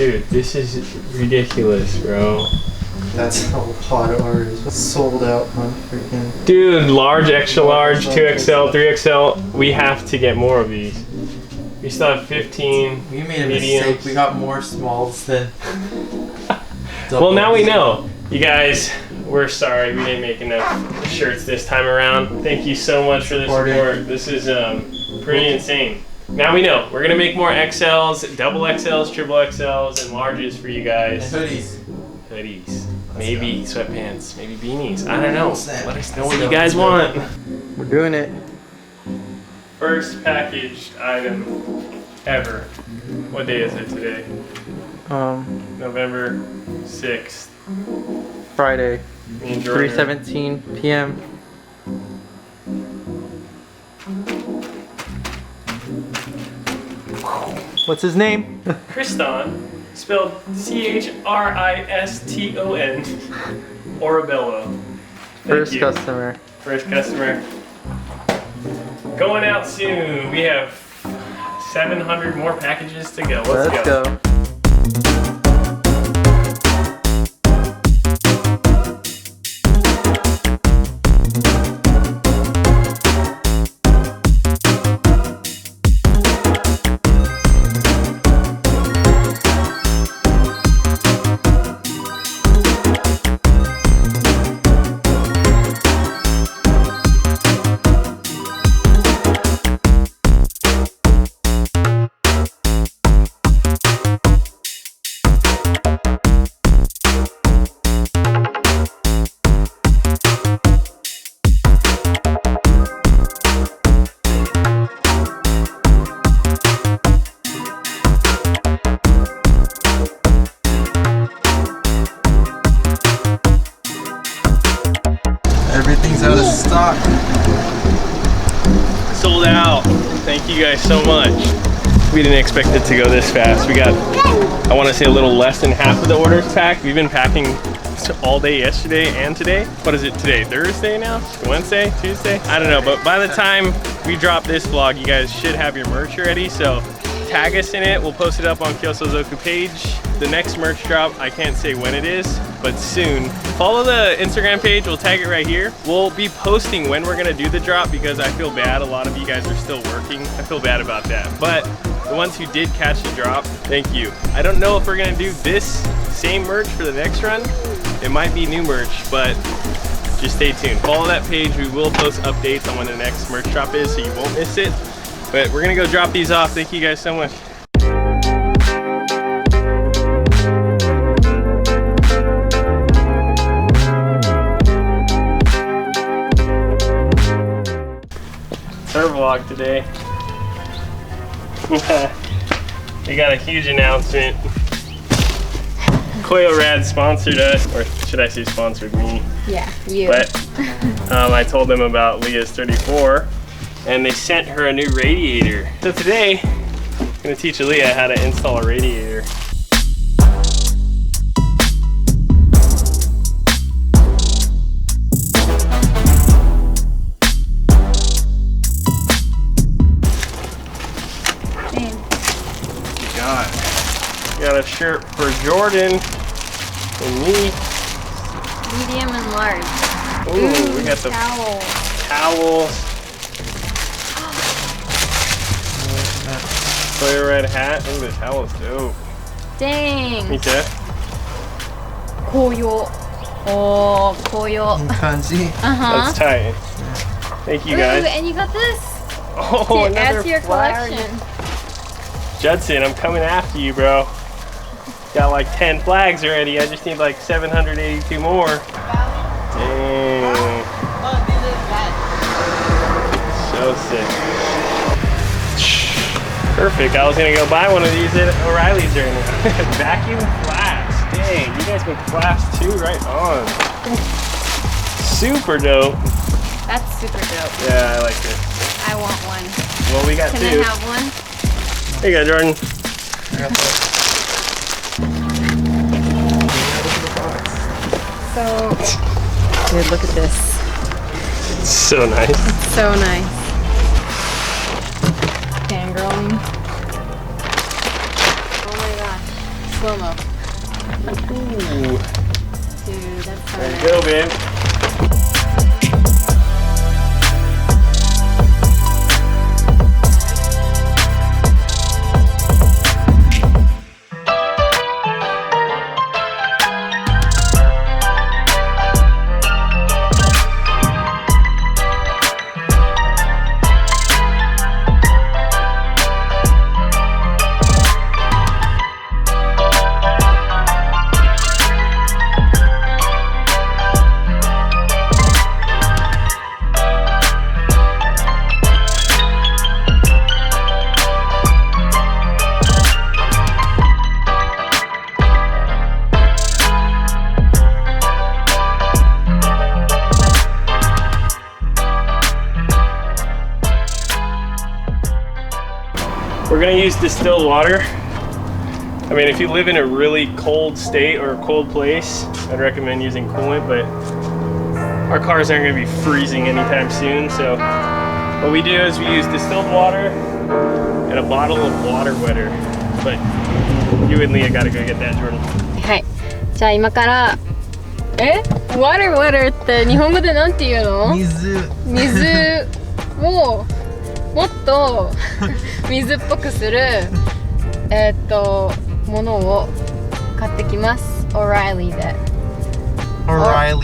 Dude, this is ridiculous, bro. That's a lot of orders. Sold out on freaking. Dude, large, extra large, 2XL, 3XL. We have to get more of these. We still have 15. We made a mediums. mistake. We got more smalls than. Well, now we know. You guys, we're sorry we didn't make enough shirts this time around. Thank you so much for the support. This is pretty insane. Now we know. We're gonna make more XLs, double XLs, triple XLs, and larges for you guys. And hoodies. Hoodies. Maybe sweatpants. Maybe beanies. I don't know. Let us know what you guys want. We're doing it. First packaged item ever. What day is it today? November 6th. Friday. 3:17 p.m. What's his name? Kriston, spelled C-H-R-I-S-T-O-N. Orabello. First customer. First customer. Going out soon. We have 700 more packages to go. Let's go. Everything's out of stock. Sold out. Thank you guys so much. We didn't expect it to go this fast. We got, I want to say, a little less than half of the orders packed. We've been packing all day yesterday and today. What is it today? Thursday now? Wednesday? Tuesday? I don't know, but by the time we drop this vlog, you guys should have your merch ready. So tag us in it. We'll post it up on Kyosozoku page. The next merch drop, I can't say when it is, but soon. Follow the Instagram page, we'll tag it right here. We'll be posting when we're gonna do the drop because I feel bad, a lot of you guys are still working. I feel bad about that. But the ones who did catch the drop, thank you. I don't know if we're gonna do this same merch for the next run. It might be new merch, but just stay tuned. Follow that page, we will post updates on when the next merch drop is so you won't miss it. But we're gonna go drop these off. Thank you guys so much. It's our vlog today. We got a huge announcement. Koyorad sponsored us, or should I say sponsored me? Yeah, you. But I told them about Leah's 34, and they sent her a new radiator. So today, I'm gonna teach Leah how to install a radiator. Got a shirt for Jordan and me. Medium and large. Ooh, we got the towels. Clear red hat. Ooh, the towel's dope. Dang. Me too. Koyo. Oh, koyo. Kanji. That's tight. Thank you guys. Ooh, and you got this. Oh, to another add to your collection. Judson, I'm coming after you, bro. Got like 10 flags already. I just need like 782 more. Dang. So sick. Perfect. I was gonna go buy one of these at O'Reilly's right now. Vacuum flask. Dang, you guys make flasks too? Right on. Super dope. That's super dope. Yeah, I like it. I want one. Well, we got two. Can I have one? Here you go, Jordan. I got that. So, dude, look at this. It's so nice. It's so nice. Fangirling. Oh my gosh. slow-mo. Ooh. Dude, that's so There nice. you go, babe. We're gonna use distilled water. I mean, if you live in a really cold state or a cold place, I'd recommend using coolant, but our cars aren't gonna be freezing anytime soon. So what we do is we use distilled water and a bottle of water wetter. But you and Leah gotta go get that, Jordan. はい。じゃあ今から、water water って日本語でなんて言うの？水をもっと水っぽくするものを買ってきます。オライリーで。オライ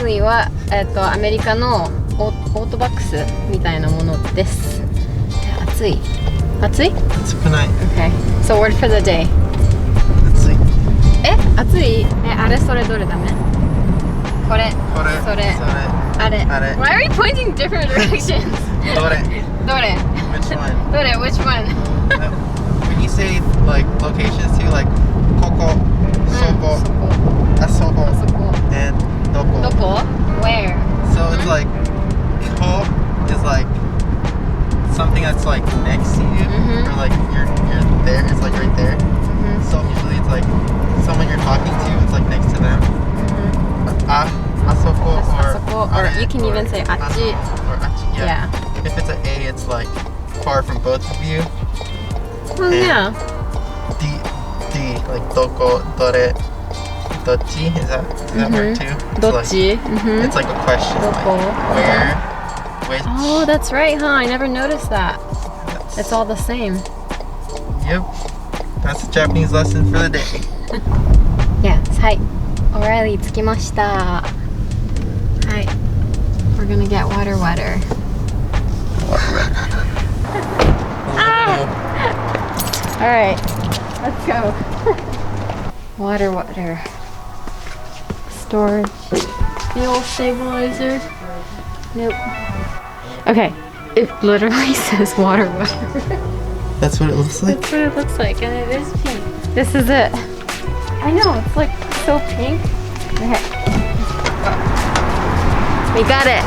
リーはアメリカのオートバックスみたいなものです。暑い？暑い？暑くない。Okay. So word for the day. 暑い。暑い？あれそれどれダメ？これ。それ。あれ。Why are we pointing different directions? どれ？どれ？ Which one? どれ？ Which one? When you say like locations too, like ここ、そこ、あそこ、and どこ。どこ？ Where? So it's like ko is like something that's like next to you, or like you're there. It's like right there. So usually it's like someone you're talking to. It's like next to them. Asoko or you can even say achi. Or achi. Yeah. If it's an A, it's like far from both of you. Oh, yeah. D, like doko, dore, dochi. Is that word too? It's Dochi. Like, it's like a question. Doko. Like where, which. Oh, that's right, huh? I never noticed that. It's all the same. Yep. That's a Japanese lesson for the day. Yes. はい。オライリー着きました。はい。We're gonna get water wetter. All right, let's go. Water wetter. Storage. Fuel stabilizer. Nope. Okay, it literally says water wetter. That's what it looks like? That's what it looks like, and it is pink. This is it. I know, it's like so pink. Okay. We got it.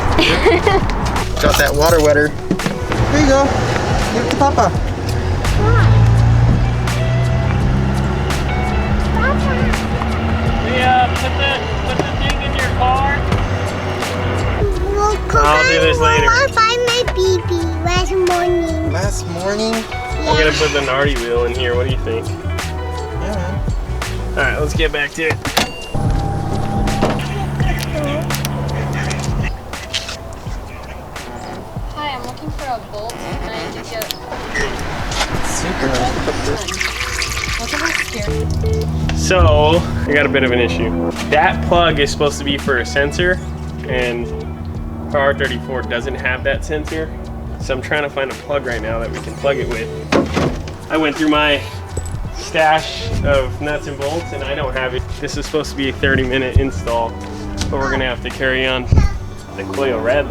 Got that water wetter. Here you go. Give it to Papa. Put the thing in your car. I'll do this later. I find my baby last morning. Last morning? I'm gonna put the Nardi wheel in here. What do you think? Yeah, man. Alright, let's get back to it. Hi, I'm looking for a bolt. Can I give you Super nice. Look at how scary. So, I got a bit of an issue. That plug is supposed to be for a sensor, and our R34 doesn't have that sensor. So I'm trying to find a plug right now that we can plug it with. I went through my stash of nuts and bolts and I don't have it. This is supposed to be a 30-minute install, but we're gonna have to carry on. The koyorad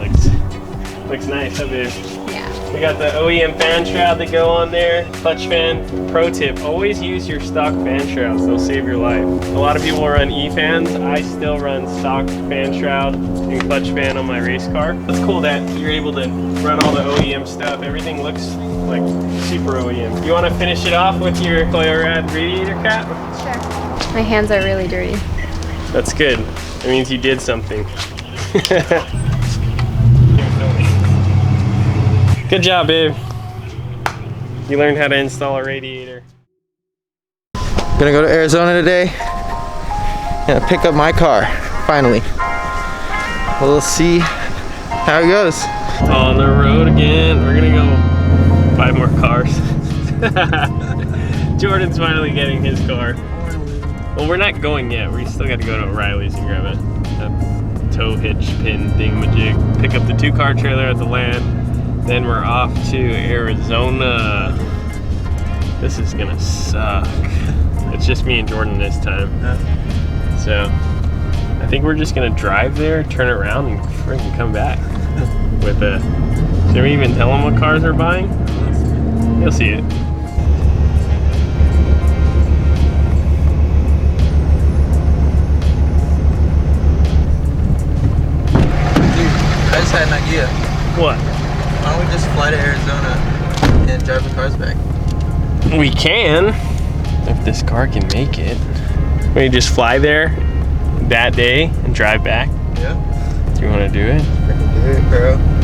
looks nice, huh, babe? Yeah. We got the OEM fan shroud that go on there. Clutch fan. Pro tip, always use your stock fan shrouds. They'll save your life. A lot of people run E-fans. I still run stock fan shroud and clutch fan on my race car. It's cool that you're able to run all the OEM stuff. Everything looks like super OEM. You want to finish it off with your koyorad radiator cap? Sure. My hands are really dirty. That's good. That means you did something. Good job, babe. You learned how to install a radiator. Gonna go to Arizona today. Gonna pick up my car, finally. We'll see how it goes. On the road again. We're gonna go buy more cars. Jordan's finally getting his car. Well, we're not going yet. We still got to go to O'Reilly's and grab a tow hitch pin thingamajig. Pick up the 2-car trailer at the land. Then we're off to Arizona. This is gonna suck. It's just me and Jordan this time. So I think we're just gonna drive there, turn around, and freaking come back. With a, should we even tell them what cars we're buying? You'll see it. I just had an idea. What? Why don't we just fly to Arizona and drive the cars back? We can, if this car can make it. We just fly there that day and drive back. Yeah. Do you want to do it? I can do it, bro.